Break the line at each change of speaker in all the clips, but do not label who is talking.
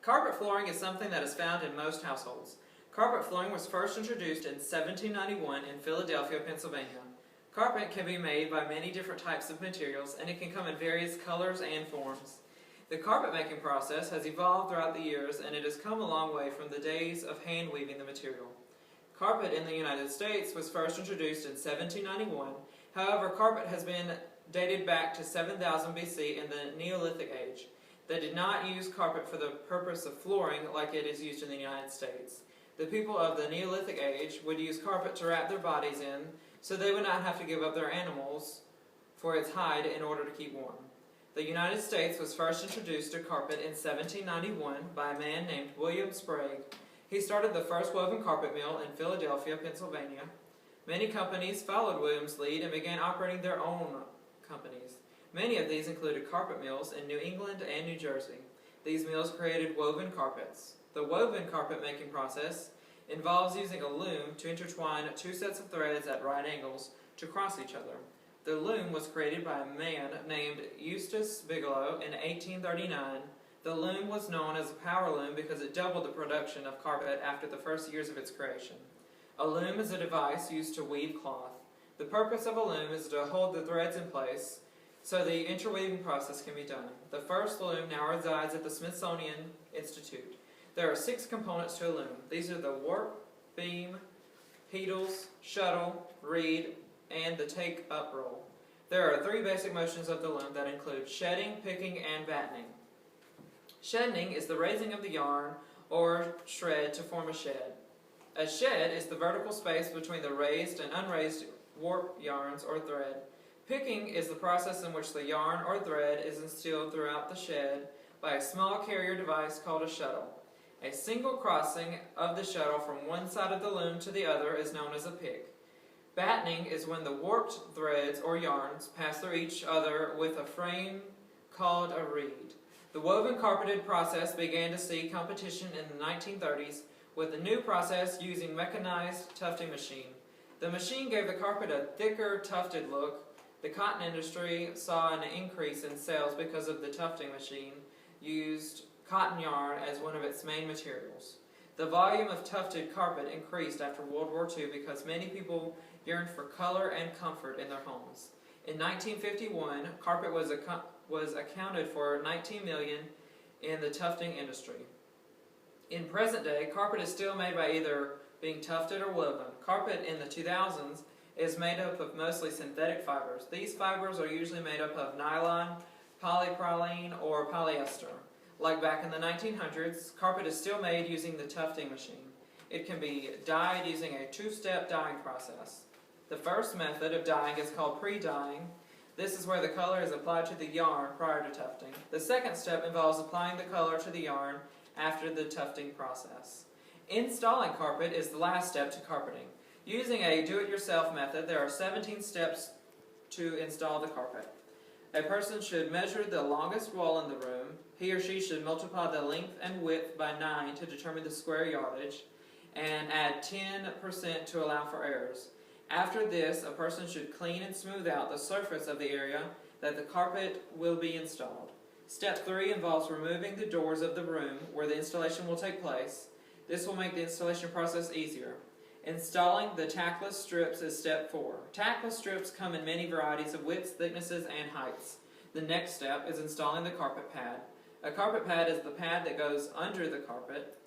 Carpet flooring is something that is found in most households. Carpet flooring was first introduced in 1791 in Philadelphia, Pennsylvania. Carpet can be made by many different types of materials, and it can come in various colors and forms. The carpet making process has evolved throughout the years, and it has come a long way from the days of hand weaving the material. Carpet in the United States was first introduced in 1791. However, carpet has been dated back to 7000 BC in the Neolithic Age. They did not use carpet for the purpose of flooring like it is used in the United States. The people of the Neolithic Age would use carpet to wrap their bodies in, so they would not have to give up their animals for its hide in order to keep warm. The United States was first introduced to carpet in 1791 by a man named William Sprague. He started the first woven carpet mill in Philadelphia, Pennsylvania. Many companies followed William's lead and began operating their own companies. Many of these included carpet mills in New England and New Jersey. These mills created woven carpets. The woven carpet making process involves using a loom to intertwine two sets of threads at right angles to cross each other. The loom was created by a man named Eustace Bigelow in 1839. The loom was known as a power loom because it doubled the production of carpet after the first years of its creation. A loom is a device used to weave cloth. The purpose of a loom is to hold the threads in place so the interweaving process can be done. The first loom now resides at the Smithsonian Institute. There are 6 components to a loom. These are the warp, beam, petals, shuttle, reed, and the take-up roll. There are 3 basic motions of the loom that include shedding, picking, and battening. Shedding is the raising of the yarn or shred to form a shed. A shed is the vertical space between the raised and unraised warp yarns or thread. Picking is the process in which the yarn or thread is instilled throughout the shed by a small carrier device called a shuttle. A single crossing of the shuttle from one side of the loom to the other is known as a pick. Battening is when the warped threads or yarns pass through each other with a frame called a reed. The woven carpeted process began to see competition in the 1930s with a new process using mechanized tufting machine. The machine gave the carpet a thicker, tufted look. The cotton industry saw an increase in sales because of the tufting machine used cotton yarn as one of its main materials. The volume of tufted carpet increased after World War II because many people yearned for color and comfort in their homes. In 1951, carpet was accounted for $19 million in the tufting industry. In present day, carpet is still made by either being tufted or woven. Carpet in the 2000s is made up of mostly synthetic fibers. These fibers are usually made up of nylon, polypropylene, or polyester. Like back in the 1900s, carpet is still made using the tufting machine. It can be dyed using a 2-step dyeing process. The first method of dyeing is called pre-dyeing. This is where the color is applied to the yarn prior to tufting. The second step involves applying the color to the yarn after the tufting process. Installing carpet is the last step to carpeting. Using a do-it-yourself method, there are 17 steps to install the carpet. A person should measure the longest wall in the room. He or she should multiply the length and width by 9 to determine the square yardage, and add 10% to allow for errors. After this, a person should clean and smooth out the surface of the area that the carpet will be installed. Step 3 involves removing the doors of the room where the installation will take place. This will make the installation process easier. Installing the tackless strips is step 4. Tackless strips come in many varieties of widths, thicknesses, and heights. The next step is installing the carpet pad. A carpet pad is the pad that goes under the carpet.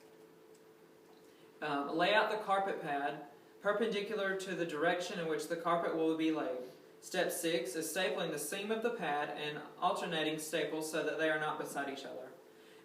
Lay out the carpet pad perpendicular to the direction in which the carpet will be laid. Step 6 is stapling the seam of the pad and alternating staples so that they are not beside each other.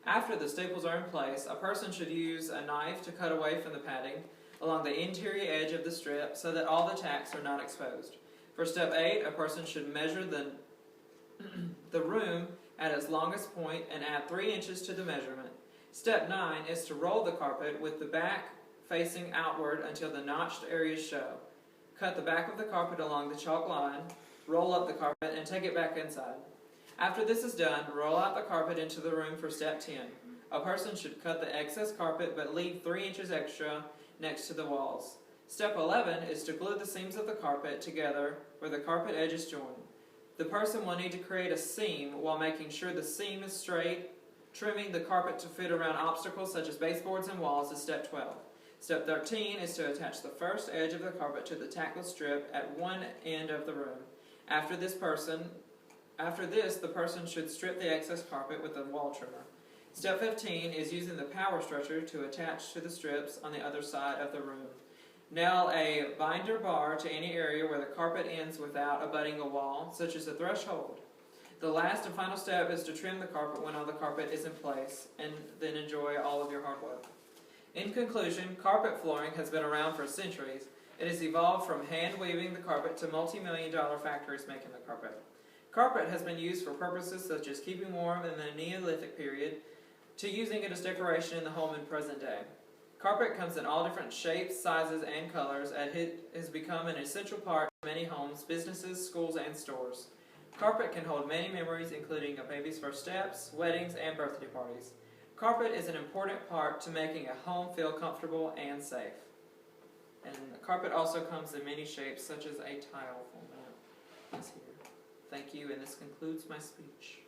After the staples are in place, a person should use a knife to cut away from the padding along the interior edge of the strip so that all the tacks are not exposed. For step 8, a person should measure the room at its longest point and add 3 inches to the measurement. Step 9 is to roll the carpet with the back facing outward until the notched areas show. Cut the back of the carpet along the chalk line, roll up the carpet, and take it back inside. After this is done, roll out the carpet into the room for step 10. A person should cut the excess carpet but leave 3 inches extra next to the walls. Step 11 is to glue the seams of the carpet together where the carpet edges join. The person will need to create a seam while making sure the seam is straight Trimming the carpet to fit around obstacles such as baseboards and walls is step 12. Step 13 is to attach the first edge of the carpet to the tackless strip at one end of the room. After this, the person should strip the excess carpet with a wall trimmer. Step 15 is using the power stretcher to attach to the strips on the other side of the room. Nail a binder bar to any area where the carpet ends without abutting a wall, such as the threshold. The last and final step is to trim the carpet when all the carpet is in place, and then enjoy all of your hard work. In conclusion, carpet flooring has been around for centuries. It has evolved from hand-weaving the carpet to multi-million-dollar factories making the carpet. Carpet has been used for purposes such as keeping warm in the Neolithic period to using it as decoration in the home in present day. Carpet comes in all different shapes, sizes, and colors, and it has become an essential part of many homes, businesses, schools, and stores. Carpet can hold many memories, including a baby's first steps, weddings, and birthday parties. Carpet is an important part to making a home feel comfortable and safe. And the carpet also comes in many shapes, such as a tile format. Thank you, and this concludes my speech.